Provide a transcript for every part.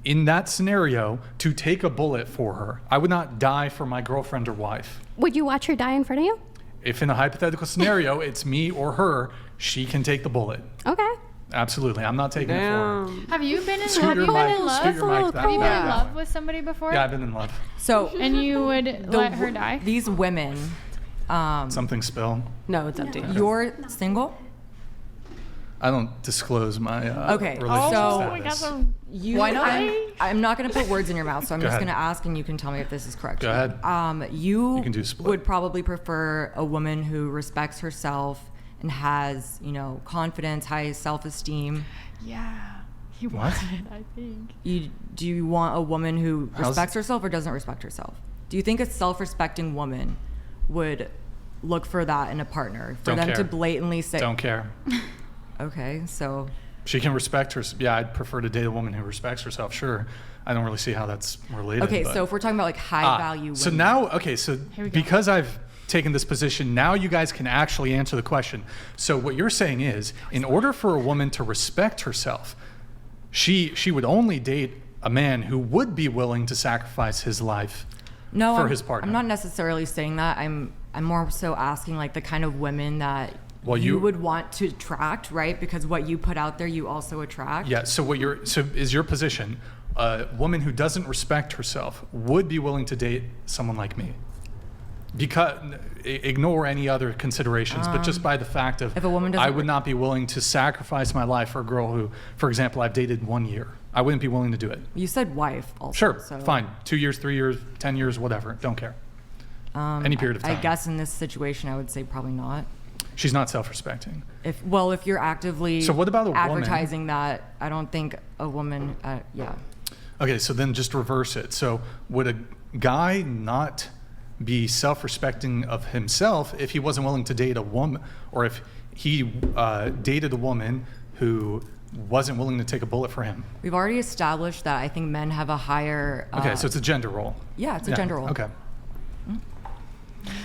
in that scenario, to take a bullet for her. I would not die for my girlfriend or wife. Would you watch her die in front of you? If in a hypothetical scenario, it's me or her, she can take the bullet. Okay. Absolutely. I'm not taking it for her. Have you been in Scoot your mic- love? scoot your mic that Have you been way. in love with somebody before? Yeah, I've been in love. So And you would let her die? these women, Something spill. No, it's empty. you're single? I don't disclose my Okay, relationship so- we got status. some. Why not? I'm not going to put words in your mouth, so I'm Go just ahead. going to ask, and you can tell me if this is correct. Go ahead. You can do split. would probably prefer a woman who respects herself and has, confidence, high self-esteem. Yeah. You What? would, I think. Do you want a woman who How's- respects herself or doesn't respect herself? Do you think a self-respecting woman would look for that in a partner? For Don't them care. to blatantly say, Don't care. okay, so She can respect her. Yeah, I'd prefer to date a woman who respects herself. Sure. I don't really see how that's related. okay, but- so if we're talking about like high value women, So now, okay, so we go. because I've taken this position, now you guys can actually answer the question. So what you're saying is, in order for a woman to respect herself, she would only date a man who would be willing to sacrifice his life no, for his partner. I'm not necessarily saying that. I'm more so asking like the kind of women that Well, you you- would want to attract, right? Because what you put out there, you also attract. Yeah. So is your position a woman who doesn't respect herself would be willing to date someone like me? Because ignore any other considerations, but just by the fact of if a woman doesn't I would not be willing to sacrifice my life for a girl who, for example, I've dated 1 year. I wouldn't be willing to do it. You said wife also. Sure, so, fine. 2 years, 3 years, 10 years, whatever. Don't care. Any period of time. I guess in this situation, I would say probably not. She's not self-respecting. If you're actively So what about a woman? advertising that, I don't think a woman, yeah. Okay, so then just reverse it. So would a guy not be self-respecting of himself if he wasn't willing to date a woman, or if he dated a woman who wasn't willing to take a bullet for him? We've already established that I think men have a higher. Okay, so it's a gender role. Yeah, it's a gender role. Okay.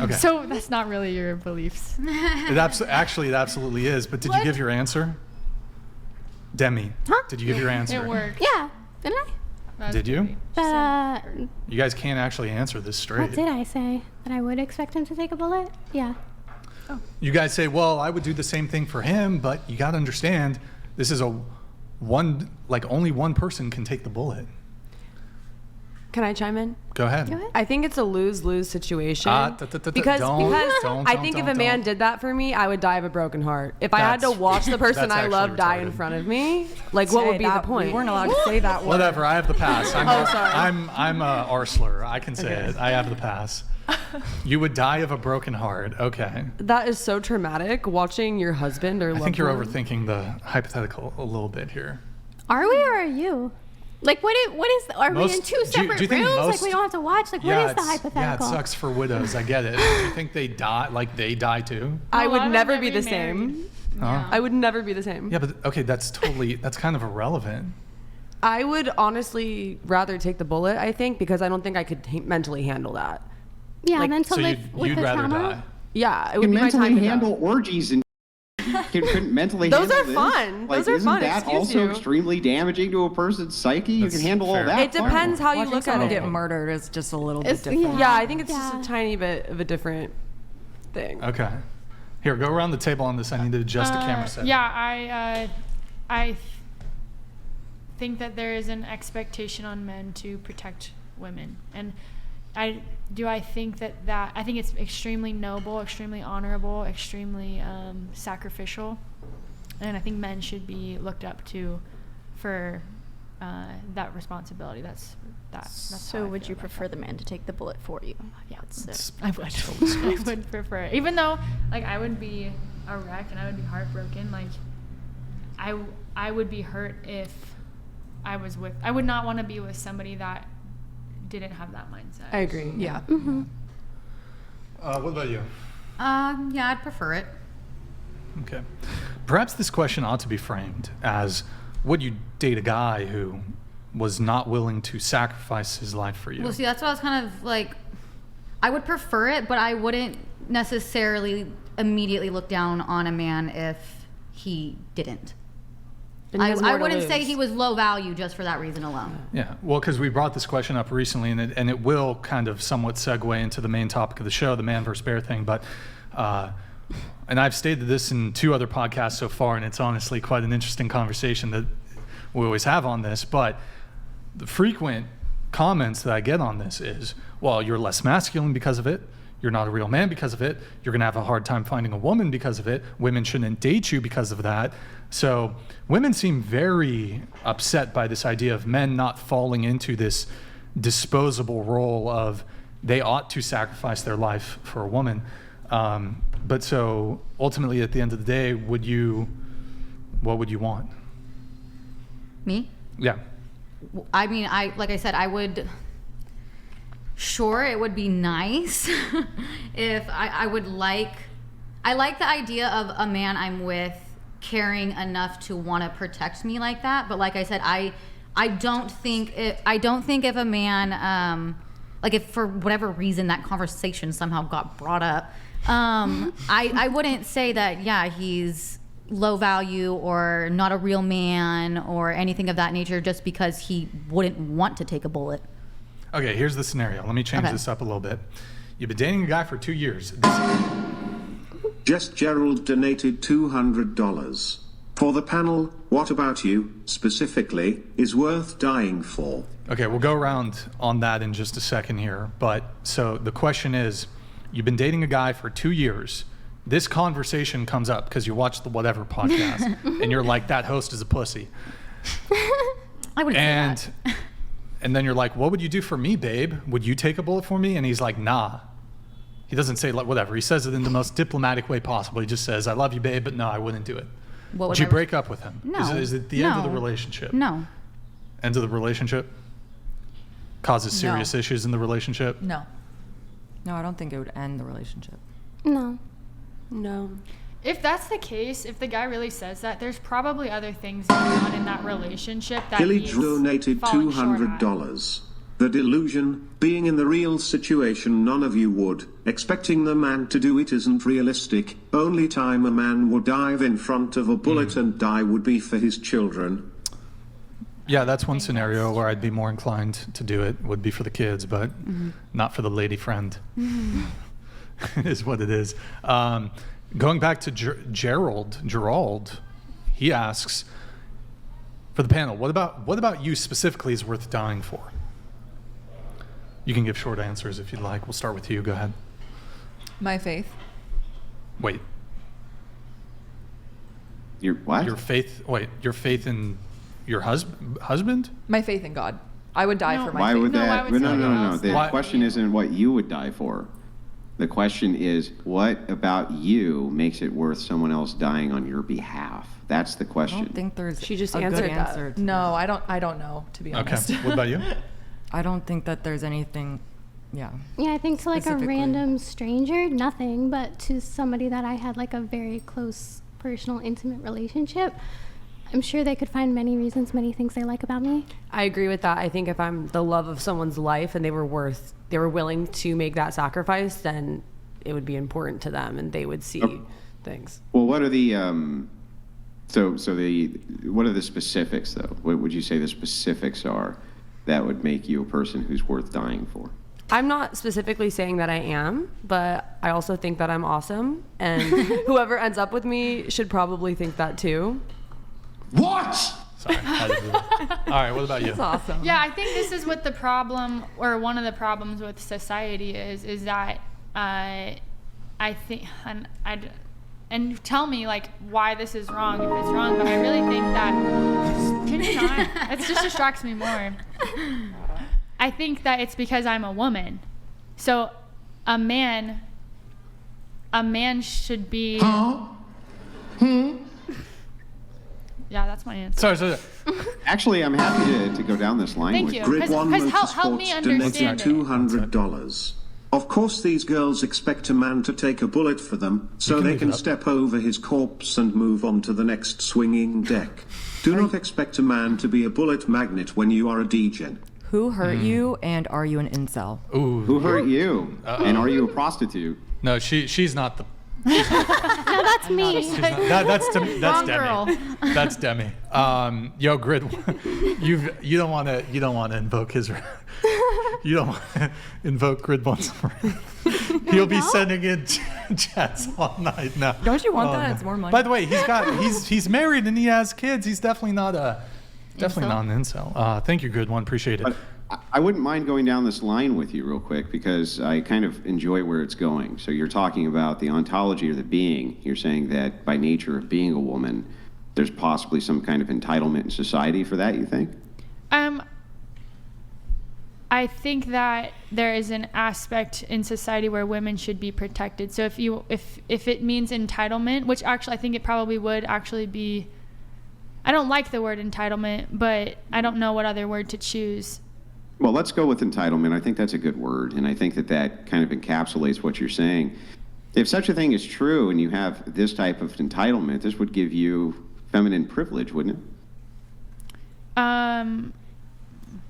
Okay. So that's not really your beliefs. Actually, it absolutely is. But did you give your answer? Demi, Huh? did you give your answer? It worked. Yeah. Didn't I? That's Did you? pretty- You guys can't actually answer this straight. What did I say? That I would expect him to take a bullet? Yeah. You guys say, well, I would do the same thing for him, but you got to understand, this is only one person can take the bullet. Can I chime in? Go ahead. Go ahead. I think it's a lose-lose situation. Don't, Because don't, I think if a man did that for me, I would die of a broken heart. If I had to That's- watch the person that's I actually love die in retarded. front of me, like what Say would be the that- point? We weren't allowed to say that word. Whatever, I have the pass. I'm sorry. I'm a arsler. I can say Okay. it. I have the pass. You would die of a broken heart. Okay. That is so traumatic. Watching your husband or I loved think you're one- overthinking the hypothetical a little bit here. Are we or are you? Like, what is, are we in Most- two do you separate think rooms? most- Like, we don't have to watch? Like, what is the it's- hypothetical? Yeah, it sucks for widows. I get it. Do you think they die? Like they die too? I A lot would of never them be the remarried. same. Huh? I would never be the same. Yeah, but okay, that's kind of irrelevant. I would honestly rather take the bullet, I think, because I don't think I could mentally handle that. Yeah, like- and then to So live with you'd the rather trauma. die. Yeah, it You would can be my mentally time to go. handle orgies and couldn't mentally Those handle are this? fun. Like, Those are isn't fun. that Excuse also you. extremely damaging to a person's psyche? You That's can handle fair. all that. It depends how you Watching look at someone it. get murdered is just a little bit It's- different. Yeah, I think it's Yeah. just a tiny bit of a different thing. Okay. Here, go around the table on this. I need to adjust the camera set. Yeah, I think that there is an expectation on men to protect women, and I think that I think it's extremely noble, extremely honorable, extremely sacrificial, and I think men should be looked up to for that responsibility. That's how So I would feel you about prefer the man to take the bullet for you? Yeah, That's it. I would. I would prefer it. Even though, like, I would be a wreck and I would be heartbroken. Like, I would be hurt if I would not want to be with somebody that didn't have that mindset. I agree. Yeah. Mm-hmm. What about you? Yeah, I'd prefer it. Okay. Perhaps this question ought to be framed as, would you date a guy who was not willing to sacrifice his life for you? Well, see, that's what I was kind of like. I would prefer it, but I wouldn't necessarily immediately look down on a man if he didn't. Then he has more I to wouldn't say lose. he was low value just for that reason alone. Yeah, well, because we brought this question up recently, and it will kind of somewhat segue into the main topic of the show, the man versus bear thing. But, and I've stated this in 2 other podcasts so far, and it's honestly quite an interesting conversation that we always have on this. But the frequent comments that I get on this is, well, you're less masculine because of it. You're not a real man because of it. You're going to have a hard time finding a woman because of it. Women shouldn't date you because of that. So women seem very upset by this idea of men not falling into this disposable role of they ought to sacrifice their life for a woman. But so ultimately, at the end of the day, what would you want? Me? Yeah. I mean, like I said, I would. Sure, it would be nice if I like the idea of a man I'm with caring enough to want to protect me like that. But like I said, I don't think if a man like if for whatever reason that conversation somehow got brought up, I wouldn't say that he's low value or not a real man or anything of that nature just because he wouldn't want to take a bullet. Okay, here's the scenario. Let me change Okay. this up a little bit. You've been dating a guy for 2 years. Jess Gerald donated $200. For the panel, what about you, specifically, is worth dying for? Okay, we'll go around on that in just a second here. But so the question is, you've been dating a guy for 2 years. This conversation comes up because you watch the Whatever podcast and you're like, that host is a pussy. I wouldn't say that. And then you're like, what would you do for me, babe? Would you take a bullet for me? And he's like, nah. He doesn't say like whatever. He says it in the most diplomatic way possible. He just says, I love you, babe, but no, I wouldn't do it. What Would you break up with him? No. Is it the end of the No. relationship? No. End of the relationship? Causes serious issues in the relationship? No, I don't think it would end the relationship. No. No. If that's the case, if the guy really says that, there's probably other things going on in that relationship that Hilly he's donated falling short at. $200. The delusion, being in the real situation none of you would, expecting the man to do it isn't realistic. Only time a man would dive in front of a bullet and die would be for his children. Yeah, that's one scenario where I'd be more inclined to do it, would be for the kids, but not for the lady friend. It is what it is. Going back to Gerald, he asks, for the panel, what about you specifically is worth dying for? You can give short answers if you'd like. We'll start with you. Go ahead. My faith. Wait. Your what? Your faith in your husband? My faith in God. I would die No. for my Why faith. would No, why that? would No. someone else The Why- question isn't what you would die for. The question is, what about you makes it worth someone else dying on your behalf? That's the I question. don't think there's She just a answered good that. answer. to No, that. I don't know, to be Okay. honest. What about you? I don't think that there's anything. Yeah. Yeah, I think to like a Specifically. random stranger, nothing, but to somebody that I had like a very close, personal, intimate relationship, I'm sure they could find many reasons, many things they like about me. I agree with that. I think if I'm the love of someone's life and they were willing to make that sacrifice, then it would be important to them and they would see things. Well, what are the what are the specifics though? What would you say the specifics are that would make you a person who's worth dying for? I'm not specifically saying that I am, but I also think that I'm awesome, and whoever ends up with me should probably think that too. What? Sorry. I had to do that. All right. What about you? That's awesome. Yeah, I think this is what the problem, or one of the problems with society is that I think, and tell me like why this is wrong if it's wrong, but I really think that, can you not? It just distracts me more. I think that it's because I'm a woman. So a man should be. Yeah, that's my answer. Sorry. Actually, I'm happy to go down this line Thank with you. Grid 1 help me Motorsports understand donated it. $200. Of course these girls expect a man to take a bullet for them, so can they leave can it up. step over his corpse and move on to the next swinging deck. Do not expect a man to be a bullet magnet when you are a degen. Who hurt you, and are you an incel? Ooh. Who hurt you? And are you a prostitute? No, she's not the No, that's me. She's not, that's Demi. Wrong girl. That's Demi. Yo, Grid, you don't want to invoke his. You don't want to invoke Grid once more. He'll be sending in chats all night now. Don't you want that? no. It's more money. By the way, he's married and he has kids. He's definitely not an incel. Thank you, Grid One. Appreciate it. But I wouldn't mind going down this line with you real quick because I kind of enjoy where it's going. So you're talking about the ontology or the being. You're saying that by nature of being a woman, there's possibly some kind of entitlement in society for that, you think? I think that there is an aspect in society where women should be protected. So if it means entitlement, which actually I think it probably would actually be, I don't like the word entitlement, but I don't know what other word to choose. Well, let's go with entitlement. I think that's a good word, and I think that kind of encapsulates what you're saying. If such a thing is true and you have this type of entitlement, this would give you feminine privilege, wouldn't it?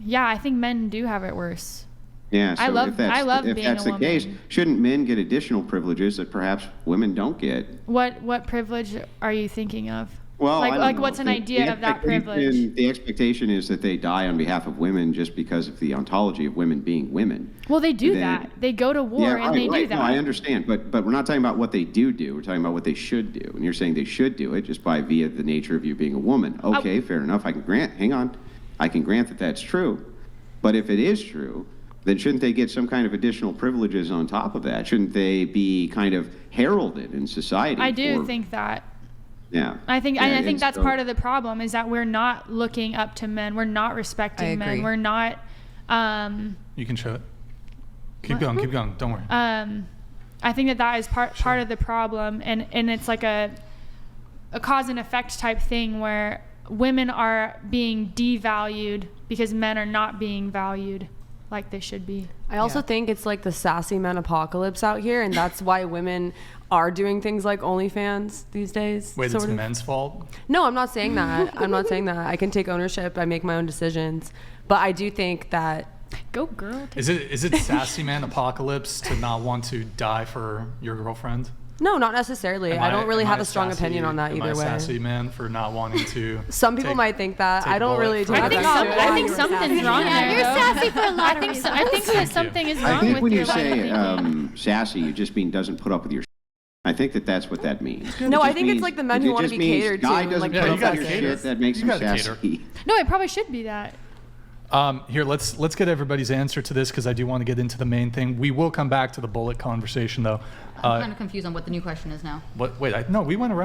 Yeah, I think men do have it worse. Yeah, so I love if that's being a the woman. case, shouldn't men get additional privileges that perhaps women don't get? What privilege are you thinking of? Well, I don't know. What's an idea of that privilege? The expectation is that they die on behalf of women just because of the ontology of women being women. Well, they do that. They go to war and they do that. No, I understand, but we're not talking about what they do. We're talking about what they should do. And you're saying they should do it just by via the nature of you being a woman. Okay, fair enough. I can grant that that's true. But if it is true, then shouldn't they get some kind of additional privileges on top of that? Shouldn't they be kind of heralded in society? I do think that. Yeah. I think that's part of the problem is that we're not looking up to men. We're not respecting men. We're not. You can show it. Keep going. Don't worry. I think that is part of the problem, and it's like a cause and effect type thing where women are being devalued because men are not being valued like they should be. I also think it's like the sassy men apocalypse out here, and that's why women are doing things like OnlyFans these days. Wait, it's men's fault? No, I'm not saying that. I can take ownership. I make my own decisions. But I do think that... Go, girl. Is it sassy man apocalypse to not want to die for your girlfriend? No, not necessarily. I don't really have a strong opinion on that either way. Sassy man for not wanting to. Some people might think that. I don't really. I think something's wrong there. You're sassy for a lot of reasons. I think that something is wrong with your I think when you say sassy, you just mean doesn't put up with your. I think that's what that means. No, I think it's like the men who want to be catered to. Guy doesn't put up with your shit. That makes him sassy. No, it probably should be that. Here, let's get everybody's answer to this because I do want to get into the main thing. We will come back to the bullet conversation though. I'm kind of confused on what the new question is now. Wait, no, we went around.